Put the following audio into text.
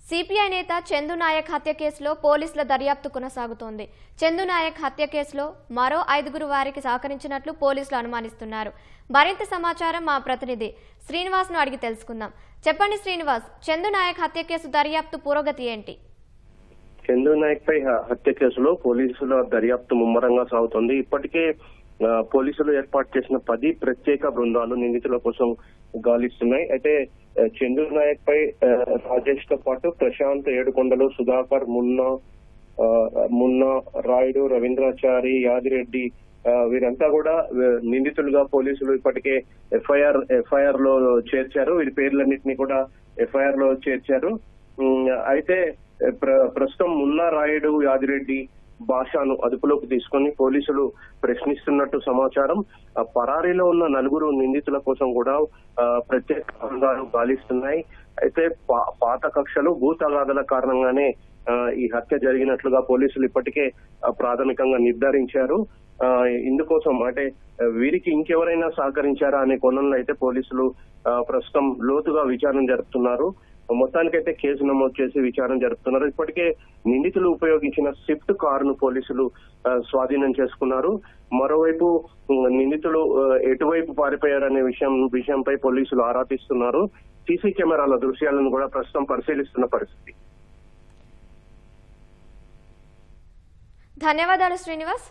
CPI నేత చందు నాయక్ హత్య కేసులో పోలీసుల దర్యాప్తు కొనసాగుతోంది. చందు నాయక్ హత్య కేసులో మరో 5 వారికి సహకరించినట్లు పోలీసులు అనుమానిస్తున్నారు. మరింత సమాచారం మా ప్రతినిధి శ్రీనివాస్ ను అడిగి తెలుసుకుందాం. చెప్పండి శ్రీనివాస్, చందు నాయక్ హత్య కేసు దర్యాప్తు పురోగతి ఏంటి? చందు నాయక్ పై హత్య కేసులో పోలీసుల దర్యాప్తు ముమ్మరంగా సాగుతోంది. ఇప్పటికే పోలీసులు ఏర్పాటు చేసిన 10 ప్రత్యేక బృందాలు నిందితుల కోసం గాలిస్తున్నాయి. అయితే చందు నాయక్ పై రాజేష్ తో పాటు ప్రశాంత్, ఏడుకొండలు, సుధాకర్, మున్నా, రాయుడు, రవీంద్రాచారి, యాదిరెడ్డి వీరంతా కూడా నిందితులుగా పోలీసులు ఇప్పటికే ఎఫ్ఐఆర్ లో చేర్చారు. వీరి పేర్లన్నింటినీ కూడా ఎఫ్ఐఆర్ లో చేర్చారు. అయితే ప్రస్తుతం మున్నా, రాయుడు, యాదిరెడ్డి, భాషను అదుపులోకి తీసుకుని పోలీసులు ప్రశ్నిస్తున్నట్టు సమాచారం. పరారీలో ఉన్న 4 నిందితుల కోసం కూడా ప్రత్యేక బృందాలు గాలిస్తున్నాయి. అయితే పాత కక్షలు, భూ తగాదాల కారణంగానే ఈ హత్య జరిగినట్లుగా పోలీసులు ఇప్పటికే ప్రాథమికంగా నిర్ధారించారు. ఇందుకోసం అంటే వీరికి ఇంకెవరైనా సహకరించారా అనే కోణంలో అయితే పోలీసులు ప్రస్తుతం లోతుగా విచారణ జరుపుతున్నారు. మొత్తానికైతే కేసు నమోదు చేసి విచారణ జరుపుతున్నారు. ఇప్పటికే నిందితులు ఉపయోగించిన స్విఫ్ట్ కారును పోలీసులు స్వాధీనం చేసుకున్నారు. మరోవైపు నిందితులు ఎటువైపు పారిపోయారనే విషయంపై పోలీసులు ఆరా తీస్తున్నారు. సీసీ కెమెరాల దృశ్యాలను కూడా ప్రస్తుతం పరిశీలిస్తున్న పరిస్థితి. ధన్యవాదాలు శ్రీనివాస్.